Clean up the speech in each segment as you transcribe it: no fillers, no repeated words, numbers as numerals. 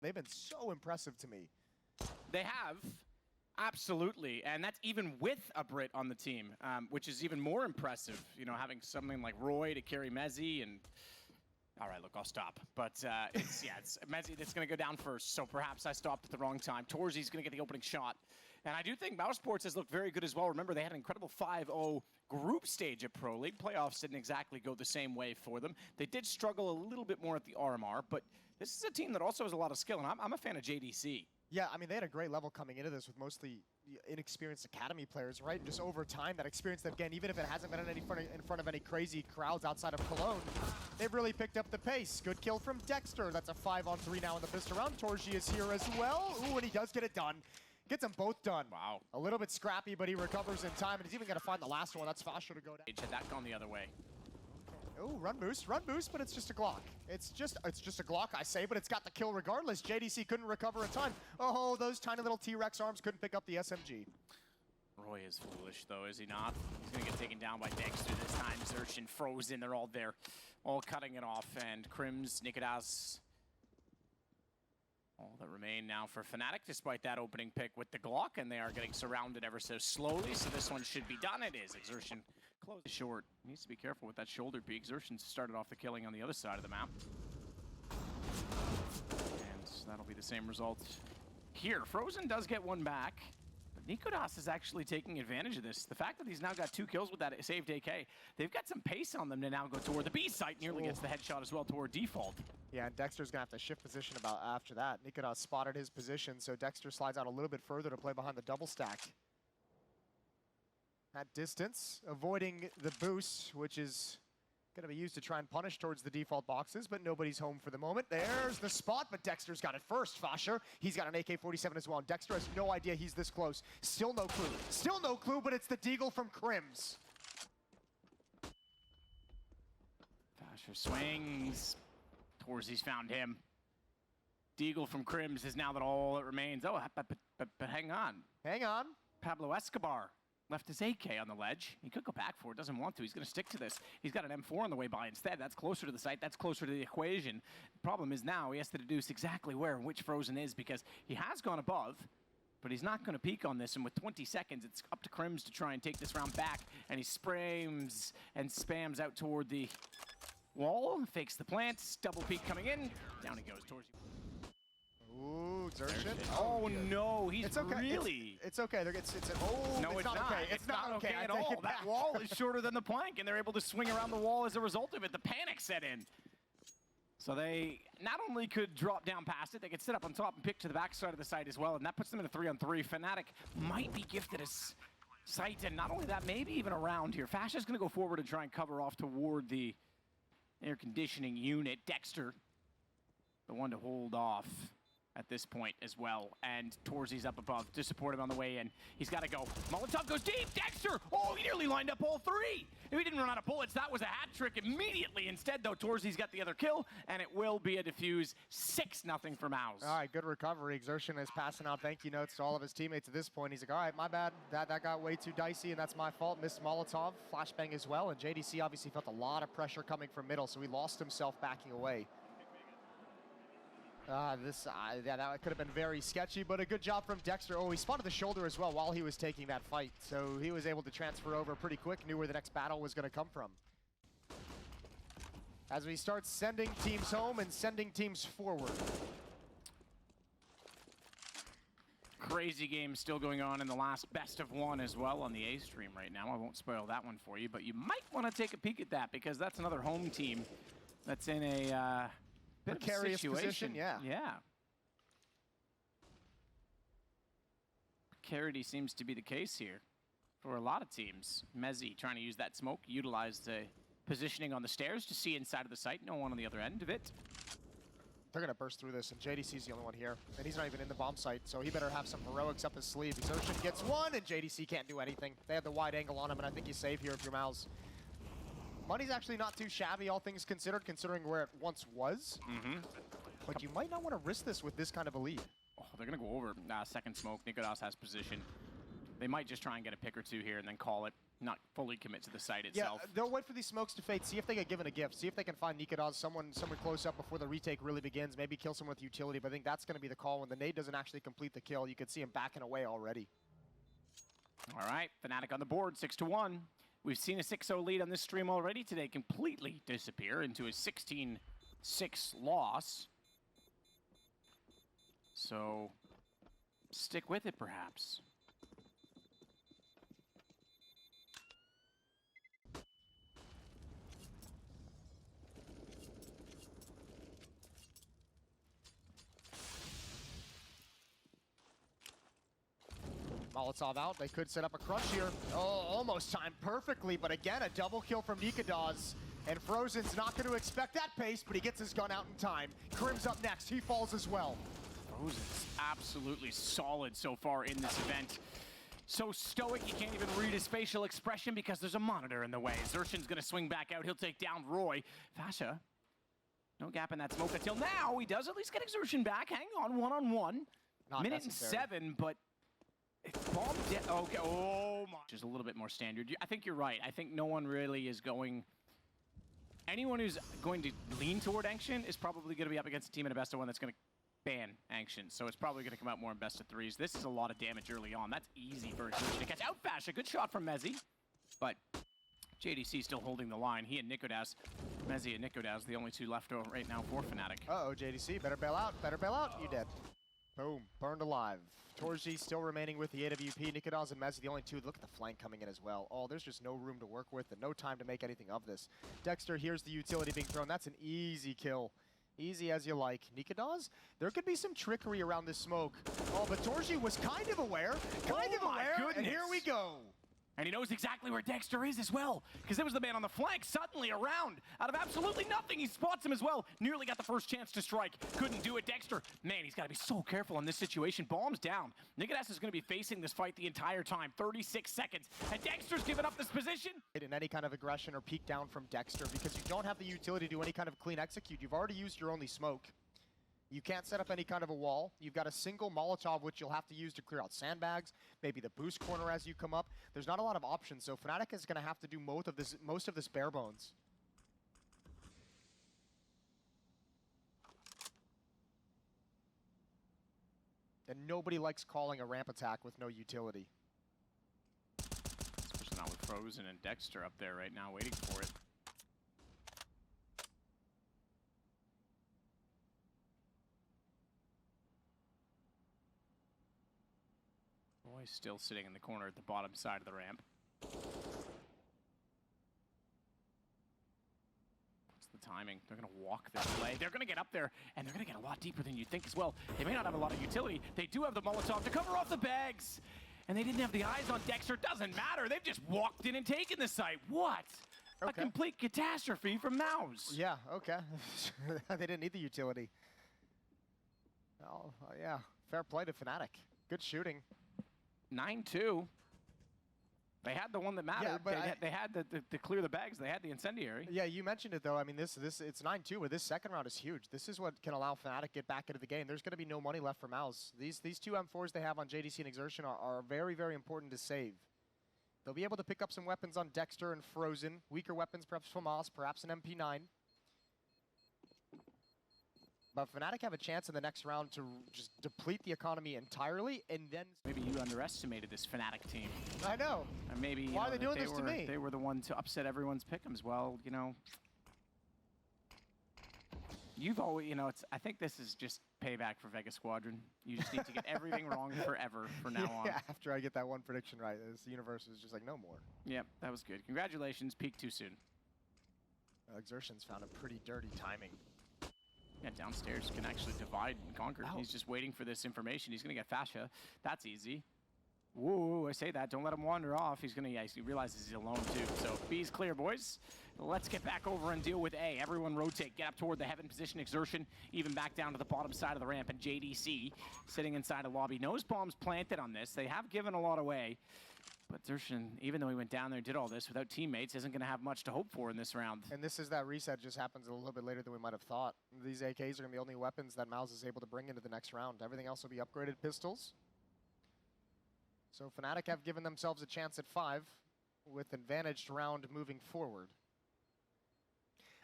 They've been so impressive to me. They have, absolutely, and that's even with a Brit on the team, which is even more impressive. You know, having something like Roy to carry Mezzi and. All right, look, I'll stop. But it's Mezzi that's going to go down first, so perhaps I stopped at the wrong time. Torzi's going to get the opening shot. And I do think Mousesports has looked very good as well. Remember, they had an incredible 5-0 group stage at Pro League. Playoffs didn't exactly go the same way for them. They did struggle a little bit more at the RMR, but this is a team that also has a lot of skill, and I'm a fan of JDC. Yeah, I mean, they had a great level coming into this with mostly inexperienced academy players, right? Just over time, that experience that, again, even if it hasn't been in front of any crazy crowds outside of Cologne, they've really picked up the pace. Good kill from Dexter. That's a 5-on-3 now in the fist around. Torji is here as well. Ooh, and he does get it done. Gets them both done. Wow. A little bit scrappy, but he recovers in time, and he's even going to find the last one. That's Fasho to go down. Had that gone the other way. Oh, run boost, but it's just a Glock. It's just a Glock, I say, but it's got the kill regardless. JDC couldn't recover in time. Oh, those tiny little T-Rex arms couldn't pick up the SMG. Roy is foolish, though, is he not? He's going to get taken down by Dexter this time. Xerxin, Frozen, they're all there, all cutting it off. And Crims, Nikodas, all that remain now for Fnatic, despite that opening pick with the Glock, and they are getting surrounded ever so slowly, so this one should be done. It is. Xerxin close short. Needs to be careful with that shoulder peek. Xerxin started off the killing on the other side of the map. And that'll be the same result here. Frozen does get one back. But Nikodas is actually taking advantage of this. The fact that he's now got 2 kills with that saved AK, they've got some pace on them to now go toward the B site. Nearly gets the headshot as well toward default. Yeah, and Dexter's going to have to shift position about after that. Nikodas spotted his position, so Dexter slides out a little bit further to play behind the double stack. At distance, avoiding the boost, which is going to be used to try and punish towards the default boxes, but nobody's home for the moment. There's the spot, but Dexter's got it first. Fasher, he's got an AK-47 as well, and Dexter has no idea he's this close. Still no clue. Still no clue, but it's the Deagle from Crims. Fasher swings. Torzi's found him. Deagle from Crims is now that all that remains. Oh, but hang on. Hang on. Pablo Escobar left his AK on the ledge. He could go back for it, doesn't want to. He's going to stick to this. He's got an M4 on the way by instead. That's closer to the site. That's closer to the equation. The problem is now he has to deduce exactly where and which Frozen is, because he has gone above, but he's not going to peek on this. And with 20 seconds, it's up to Crims to try and take this round back. And he sprays and spams out toward the wall, fakes the plants, double peek coming in. Down he goes towards you. Ooh, Xerxin. Oh no, he's it's okay. really... It's okay. No, it's not okay. It's not okay at all. That wall is shorter than the plank, and they're able to swing around the wall as a result of it. The panic set in. So they not only could drop down past it, they could sit up on top and pick to the backside of the site as well, and that puts them in a 3-on-3. Fnatic might be gifted a site, and not only that, maybe even around here. Fasha's going to go forward and try and cover off toward the air conditioning unit. Dexter, the one to hold off at this point as well, and Torzi's up above to support him on the way in. He's got to go. Molotov goes deep. Dexter! Oh, he nearly lined up all 3. If he didn't run out of bullets, that was a hat trick immediately. Instead, though, Torzi's got the other kill, and it will be a defuse. 6-0 for MOUZ. All right, good recovery. Xerxin is passing out thank you notes to all of his teammates at this point. He's like, all right, my bad. That got way too dicey, and that's my fault. Missed Molotov, flashbang as well, and JDC obviously felt a lot of pressure coming from middle, so he lost himself backing away. That could have been very sketchy, but a good job from Dexter. Oh, he spotted the shoulder as well while he was taking that fight, so he was able to transfer over pretty quick, knew where the next battle was going to come from. As we start sending teams home and sending teams forward. Crazy game still going on in the last best of 1 as well on the A stream right now. I won't spoil that one for you, but you might want to take a peek at that, because that's another home team that's in a... precarious position, yeah. Yeah. Precarity seems to be the case here for a lot of teams. Mezzi trying to use that smoke, utilize the positioning on the stairs to see inside of the site. No one on the other end of it. They're going to burst through this, and JDC's the only one here. And he's not even in the bomb site, so he better have some heroics up his sleeve. Xerxin gets one, and JDC can't do anything. They have the wide angle on him, and I think he's safe here if you're MOUZ. Money's actually not too shabby, all things considered, considering where it once was. But you might not want to risk this with this kind of a lead. Oh, they're going to go over second smoke. Nikodas has position. They might just try and get a pick or two here and then call it. not fully commit to the site itself. Yeah, they'll wait for these smokes to fade, see if they get given a gift, see if they can find niko, someone close up before the retake really begins, maybe kill someone with utility, but I think that's going to be the call. When the nade doesn't actually complete the kill, you can see him backing away already. All right, Fnatic on the board, 6-1. We've seen a 6-0 lead on this stream already today completely disappear into a 16-6 loss. So, stick with it perhaps. Molotov out, they could set up a crush here. Oh, almost timed perfectly, but again, a double kill from niko, and Frozen's not going to expect that pace, but he gets his gun out in time. Krim's up next, he falls as well. Frozen's absolutely solid so far in this event. So stoic, you can't even read his facial expression because there's a monitor in the way. Xertion's going to swing back out, he'll take down Roy. Fasha, no gap in that smoke until now. He does at least get Xertion back. Hang on, one-on-one. Minute necessary. and 7, but it's bomb dead. Okay, oh my. Just a little bit more standard. I think you're right. I think no one really is going. Anyone who's going to lean toward Ancient is probably going to be up against a team in a best of 1 that's going to ban Ancient. So it's probably going to come out more in best of 3s. This is a lot of damage early on. That's easy for Xertion to catch. Out Fasha, good shot from Mezzy. But JDC still holding the line. He and niko, Mezzy and niko, the only two left over right now for Fnatic. Uh-oh, JDC, better bail out, you dead. Boom, burned alive. Torji still remaining with the AWP. niko and Mezzy, the only two. Look at the flank coming in as well. Oh, there's just no room to work with and no time to make anything of this. Dexter, here's the utility being thrown. That's an easy kill. Easy as you like. niko, there could be some trickery around this smoke. Oh, but Torji was kind of aware. And here we go. And he knows exactly where Dexter is as well, because there was the man on the flank suddenly around. Out of absolutely nothing, he spots him as well. Nearly got the first chance to strike. Couldn't do it. Dexter, man, he's got to be so careful in this situation. Bombs down. niko is going to be facing this fight the entire time. 36 seconds. And Dexter's given up this position. In any kind of aggression or peek down from Dexter, because you don't have the utility to do any kind of clean execute. You've already used your only smoke. You can't set up any kind of a wall. You've got a single Molotov, which you'll have to use to clear out sandbags, maybe the boost corner as you come up. There's not a lot of options, so Fnatic is going to have to do most of this bare bones. And nobody likes calling a ramp attack with no utility. Especially not with Frozen and Dexter up there right now waiting for it. Boy, still sitting in the corner at the bottom side of the ramp. What's the timing? They're going to walk this way. They're going to get up there, and they're going to get a lot deeper than you'd think as well. They may not have a lot of utility. They do have the Molotov to cover off the bags. And they didn't have the eyes on Dexter. Doesn't matter. They've just walked in and taken the site. What? Okay. A complete catastrophe from MOUZ. Yeah, okay. They didn't need the utility. Oh, yeah. Fair play to Fnatic. Good shooting. 9-2. They had the one that mattered. Yeah, but they had to clear the bags. They had the incendiary. Yeah, you mentioned it though. I mean, it's 9-2, but this second round is huge. This is what can allow Fnatic get back into the game. There's going to be no money left for MOUZ. These two M4s they have on JDC and Xertion are very, very important to save. They'll be able to pick up some weapons on Dexter and Frozen. Weaker weapons, perhaps from MOUZ, perhaps an MP9. But Fnatic have a chance in the next round to just deplete the economy entirely, and then... Maybe you underestimated this Fnatic team. I know. And maybe why are they doing this to me? They were the one to upset everyone's pick'ems. Well, you know... You've always, you know, I think this is just payback for Vegas Squadron. You just need to get everything wrong forever from now on. Yeah, after I get that one prediction right, this universe is just like, no more. Yep, that was good. Congratulations, peaked too soon. Xertion's found a pretty dirty timing. Yeah, downstairs can actually divide and conquer. Wow. He's just waiting for this information. He's going to get Fasha. That's easy. Whoa, I say that. Don't let him wander off. He's going to, yeah, he realizes he's alone too. So B's clear, boys. Let's get back over and deal with A. Everyone rotate. Get up toward the heaven position. Xertion even back down to the bottom side of the ramp. And JDC sitting inside a lobby. Nose bombs planted on this. They have given a lot away. But Xertion, even though he went down there and did all this without teammates, isn't going to have much to hope for in this round. And this is that reset just happens a little bit later than we might have thought. These AKs are going to be the only weapons that MOUZ is able to bring into the next round. Everything else will be upgraded pistols. So Fnatic have given themselves a chance at 5. with advantaged round moving forward.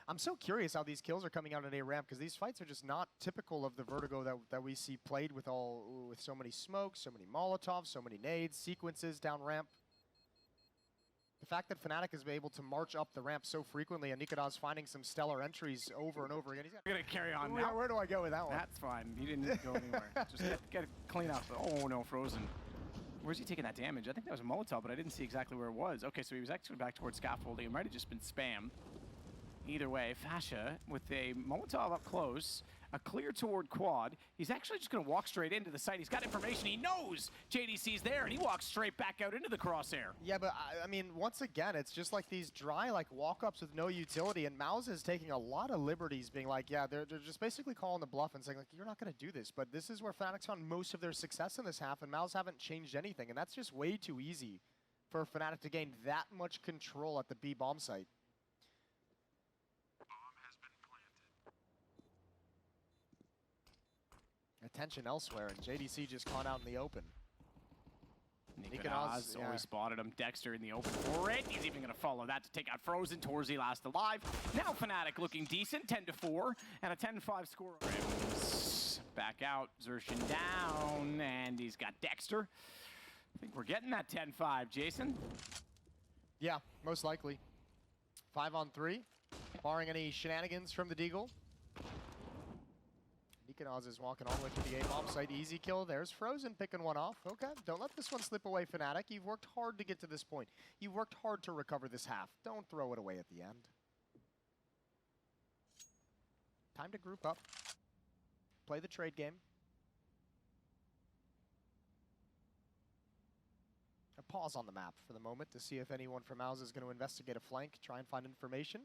I'm so curious how these kills are coming out at A ramp, because these fights are just not typical of the VERTiGO that we see played with so many smokes, so many Molotovs, so many nades, sequences down ramp. The fact that Fnatic has been able to march up the ramp so frequently, and nykytilan finding some stellar entries over and over again. He's gonna carry on now. Where do I go with that one? That's fine. He didn't go anywhere. Just get it clean up. Oh no, frozen. Where's he taking that damage? I think that was a Molotov, but I didn't see exactly where it was. Okay, so he was actually back towards scaffolding. It might have just been spam. Either way, Fasha with a Molotov up close, a clear toward quad. He's actually just going to walk straight into the site. He's got information. He knows JDC's there, and he walks straight back out into the crosshair. Yeah, but I mean, once again, it's just like these dry, like walk-ups with no utility, and MOUZ is taking a lot of liberties, being like, yeah, they're just basically calling the bluff and saying, like, you're not going to do this. But this is where Fnatic's found most of their success in this half, and MOUZ haven't changed anything, and that's just way too easy for Fnatic to gain that much control at the B bomb site. Attention elsewhere, and JDC just caught out in the open. nykytilan always spotted him. Dexter in the open for it. He's even going to follow that to take out Frozen. Torzy last alive. Now Fnatic looking decent, 10-4, and a 10-5 score. Back out, Xertion down, and he's got Dexter. I think we're getting that 10-5, Jason. Yeah, most likely. 5-on-3, barring any shenanigans from the Deagle. nykytilan is walking all the way to the A bomb site. Easy kill. There's Frozen picking one off. Okay, don't let this one slip away, Fnatic. You've worked hard to get to this point. You've worked hard to recover this half. Don't throw it away at the end. Time to group up. Play the trade game. A pause on the map for the moment to see if anyone from MOUZ is going to investigate a flank, try and find information.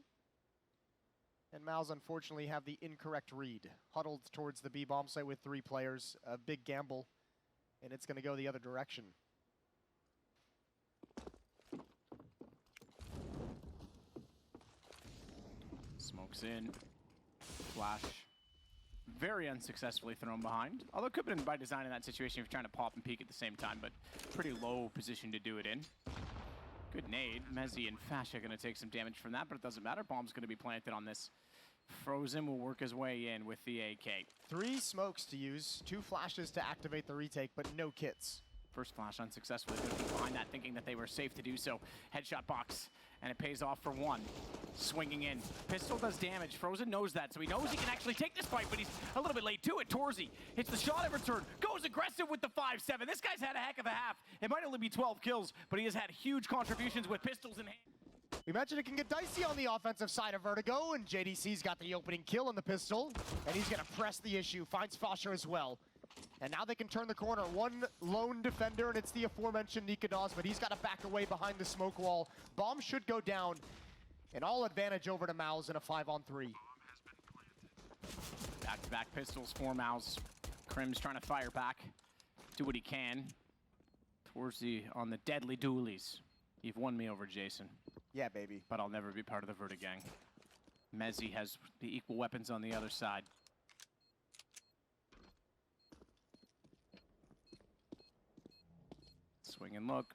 And MOUZ unfortunately have the incorrect read. Huddled towards the B bomb site with 3 players. A big gamble, and it's going to go the other direction. Smokes in. Flash. Very unsuccessfully thrown behind. Although it could have been by design in that situation if you're trying to pop and peek at the same time, but pretty low position to do it in. Good nade. Mezzi and Fasha going to take some damage from that, but it doesn't matter. Bomb's going to be planted on this. Frozen will work his way in with the AK. 3 smokes to use, 2 flashes to activate the retake, but no kits. First flash unsuccessfully. Behind that, thinking that they were safe to do so. Headshot box, and it pays off for 1. Swinging in. Pistol does damage. Frozen knows that, so he knows he can actually take this fight, but he's a little bit late to it. Torzy hits the shot in return, goes aggressive with the 5-7. This guy's had a heck of a half. It might only be 12 kills, but he has had huge contributions with pistols in hand. We mentioned it can get dicey on the offensive side of VERTiGO, and JDC's got the opening kill on the pistol, and he's gonna press the issue, finds Fasha as well. And now they can turn the corner. 1 lone defender, and it's the aforementioned nykytilan, but he's got to back away behind the smoke wall. Bomb should go down, and all advantage over to MOUZ in a 5-on-3. Back-to-back pistols for MOUZ. Krim's trying to fire back, do what he can. Torzy on the deadly dualies. You've won me over, Jason. Yeah, baby. But I'll never be part of the VERTiGO gang. Mezzi has the equal weapons on the other side. Swing and look.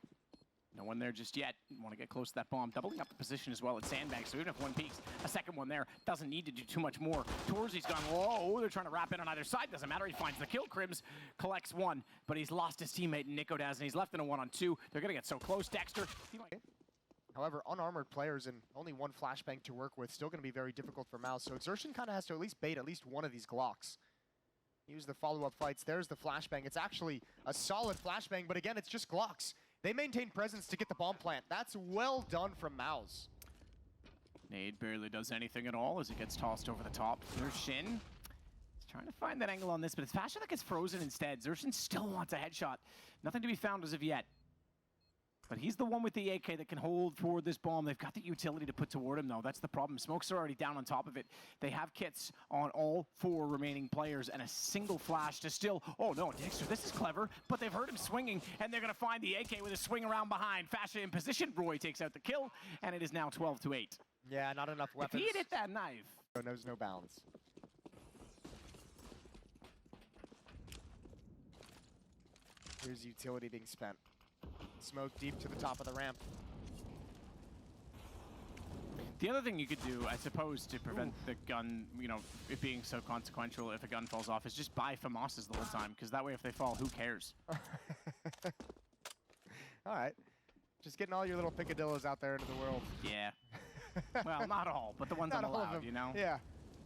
No one there just yet. Want to get close to that bomb. Doubling up the position as well at sandbags. So even if one peeks, a second one there doesn't need to do too much more. Torzy's gone low. They're trying to wrap in on either side. Doesn't matter. He finds the kill. Krims collects 1, but he's lost his teammate nykytilan, and he's left in a 1-on-2. They're going to get so close. Dexter. However, unarmored players and only 1 flashbang to work with, still going to be very difficult for MOUZ. So Xertion kind of has to at least bait at least one of these Glocks. Use the follow-up fights. There's the flashbang. It's actually a solid flashbang, but again, it's just Glocks. They maintain presence to get the bomb plant. That's well done from MOUZ. Nade barely does anything at all as it gets tossed over the top. There's Shin. He's trying to find that angle on this, but it's Fasha that gets frozen instead. Xertion still wants a headshot. Nothing to be found as of yet. But he's the one with the AK that can hold forward this bomb. They've got the utility to put toward him, though. That's the problem. Smokes are already down on top of it. They have kits on all 4 remaining players and a single flash to still... Oh, no, Dexter, this is clever. But they've heard him swinging, and they're going to find the AK with a swing around behind. Fasha in position. Roy takes out the kill, and it is now 12-8. Yeah, not enough weapons. If he had hit that knife... Knows no bounds. Here's utility being spent. Smoke deep to the top of the ramp. The other thing you could do, I suppose, to prevent the gun, you know, it being so consequential if a gun falls off, is just buy FAMASs the whole time, because that way if they fall, who cares? All right. Just getting all your little picadillos out there into the world. Yeah. Well, not all, but the ones Not I'm all of allowed, them. you know? Yeah,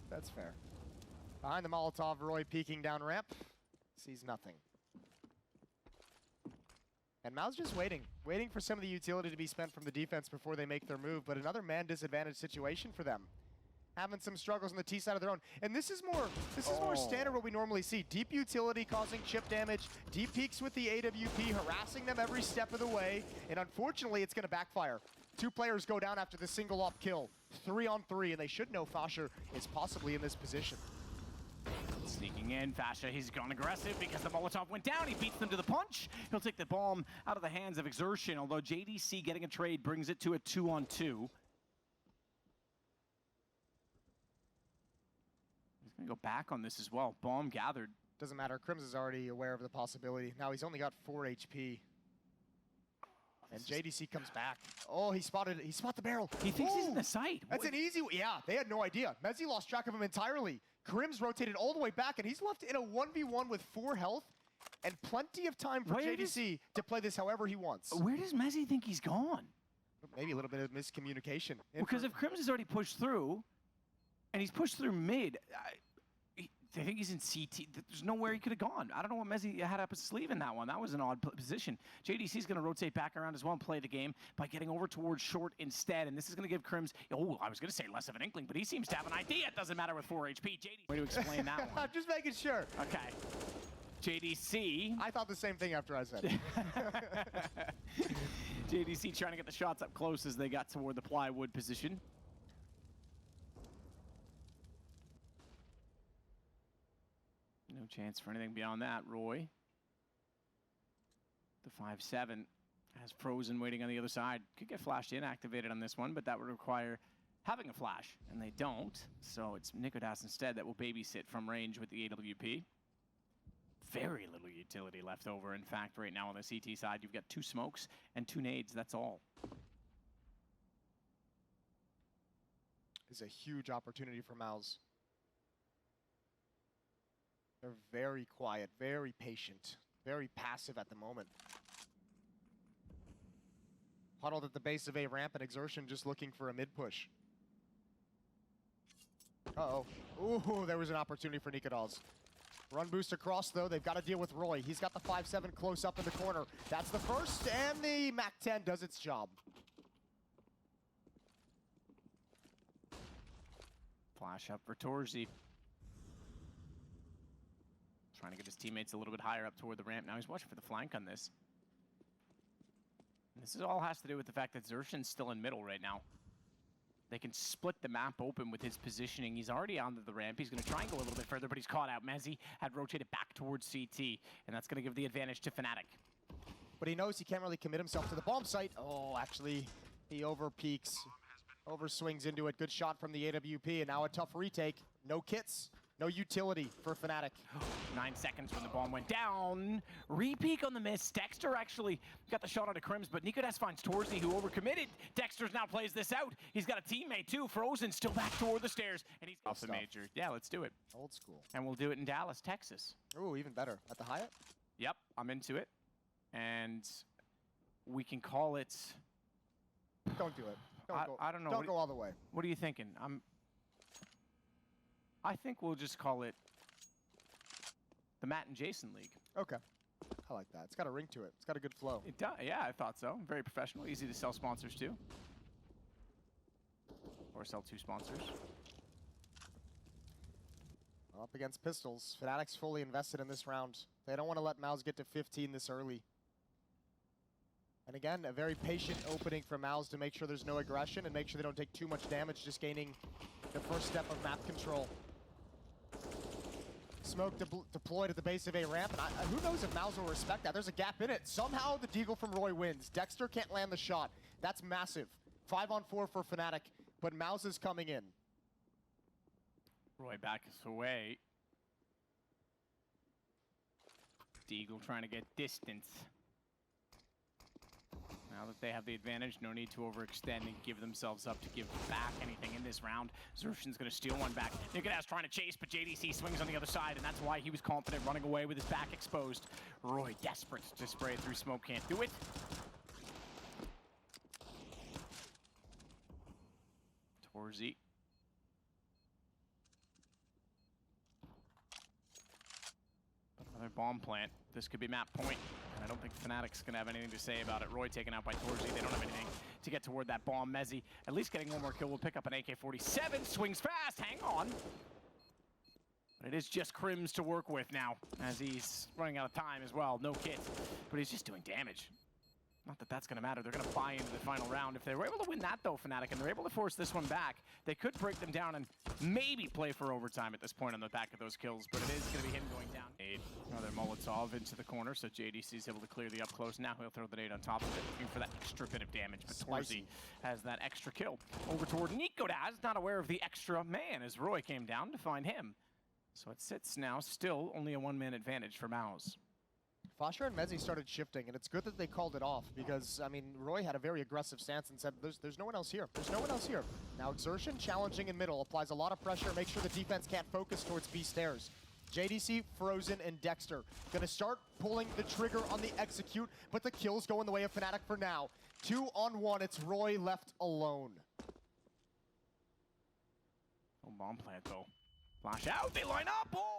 that's fair. Behind the Molotov, Roy peeking down ramp. Sees nothing. And MOUZ just waiting for some of the utility to be spent from the defense before they make their move, but another man disadvantage situation for them. Having some struggles on the T side of their own. And this is more standard what we normally see. Deep utility causing chip damage, deep peaks with the AWP, harassing them every step of the way, and unfortunately it's gonna backfire. 2 players go down after the single op kill. 3 on 3, and they should know Fasha is possibly in this position. Sneaking in, Fasha, he's gone aggressive because the Molotov went down. He beats them to the punch. He'll take the bomb out of the hands of Exertion, although JDC getting a trade brings it to a 2-on-2. He's going to go back on this as well. Bomb gathered. Doesn't matter, Crims is already aware of the possibility. Now he's only got 4 HP. And JDC comes back. Oh, he spotted the barrel. He thinks he's in the site. That's an easy, yeah, they had no idea. Mezzi lost track of him entirely. Crims rotated all the way back, and he's left in a 1v1 with 4 health and plenty of time for JDC to play this however he wants. Where does Mezzi think he's gone? Maybe a little bit of miscommunication. Because if Crims has already pushed through, and he's pushed through mid, I think he's in CT. There's nowhere he could have gone. I don't know what Mezzi had up his sleeve in that one. That was an odd position. JDC's going to rotate back around as well and play the game by getting over towards short instead. And this is going to give Crims, oh, I was going to say less of an inkling, but he seems to have an idea. It doesn't matter with 4 HP. JDC, way to explain that one. I'm just making sure. Okay. JDC. I thought the same thing after I said it. JDC trying to get the shots up close as they got toward the plywood position. No chance for anything beyond that, Roy. The 5-7 has Frozen waiting on the other side. Could get flashed in, activated on this one, but that would require having a flash, and they don't. So it's Nikodas instead that will babysit from range with the AWP. Very little utility left over. In fact, right now on the CT side, you've got 2 smokes and 2 nades, that's all. It's a huge opportunity for MOUZ. They're very quiet, very patient, very passive at the moment. Huddled at the base of A ramp and Exertion just looking for a mid push. Uh-oh. Ooh, there was an opportunity for Nikodas. Run boost across though, they've got to deal with Roy. He's got the 5-7 close up in the corner. That's the first, and the MAC-10 does its job. Flash up for Torzi. Trying to get his teammates a little bit higher up toward the ramp. Now he's watching for the flank on this. And this all has to do with the fact that Xertion's still in middle right now. They can split the map open with his positioning. He's already onto the ramp. He's going to try and go a little bit further, but he's caught out. Mezzi had rotated back towards CT, and that's going to give the advantage to Fnatic. But he knows he can't really commit himself to the bomb site. Oh, actually, he over-peaks, over-swings into it. Good shot from the AWP, and now a tough retake. No kits. No utility for Fnatic. 9 seconds when the bomb went down. Repeak on the miss. Dexter actually got the shot out of Crims, but Nikodas finds Torzi, who overcommitted. Dexter's now plays this out. He's got a teammate too. Frozen still back toward the stairs, and he's off the major. Yeah, let's do it. Old school. And we'll do it in Dallas, Texas. Ooh, even better. At the Hyatt? Yep, I'm into it. And we can call it... Don't do it. I don't know. Don't go all the way. What are you thinking? I think we'll just call it the Matt and Jason League. Okay. I like that. It's got a ring to it. It's got a good flow. It does. Yeah, I thought so. Very professional. Easy to sell sponsors too. Or sell 2 sponsors. Up against Pistols. Fnatic's fully invested in this round. They don't want to let MOUZ get to 15 this early. And again, a very patient opening from MOUZ to make sure there's no aggression and make sure they don't take too much damage, just gaining the first step of map control. Smoke deployed at the base of A ramp, and who knows if MOUZ will respect that. There's a gap in it. Somehow the deagle from Roy wins. Dexter can't land the shot. That's massive. 5-on-4 for Fnatic, but MOUZ is coming in. Roy backs away. Deagle trying to get distance. Now that they have the advantage, no need to overextend and give themselves up to give back anything in this round. Xertian's going to steal one back. nykytilan's trying to chase, but JDC swings on the other side, and that's why he was confident running away with his back exposed. Roy, desperate to spray it through smoke, can't do it. Torzy. Another bomb plant. This could be map point. I don't think Fnatic's going to have anything to say about it. Roy taken out by Torzy. They don't have anything to get toward that bomb. Mezzy, at least getting one more kill, will pick up an AK-47. Swings fast. Hang on. But it is just Crims to work with now, as he's running out of time as well. No kit, but he's just doing damage. Not that that's going to matter. They're going to buy into the final round. If they were able to win that, though, Fnatic, and they're able to force this one back, they could break them down and maybe play for overtime at this point on the back of those kills, but it is going to be him going down. Another Molotov into the corner, so JDC's able to clear the up close. Now he'll throw the nade on top of it, looking for that extra bit of damage, but Torzy has that extra kill. Over toward nykytilan, not aware of the extra man, as Roy came down to find him. So it sits now still only a one-man advantage for MOUZ. Fasher and Mezzy started shifting, and it's good that they called it off because, I mean, Roy had a very aggressive stance and said, there's no one else here. There's no one else here. Now, Xertian challenging in middle, applies a lot of pressure, make sure the defense can't focus towards B stairs. JDC, Frozen, and Dexter gonna start pulling the trigger on the execute, but the kills go in the way of Fnatic for now. 2-on-1, it's Roy left alone. Oh, bomb plant, though. Flash out, they line up! Oh!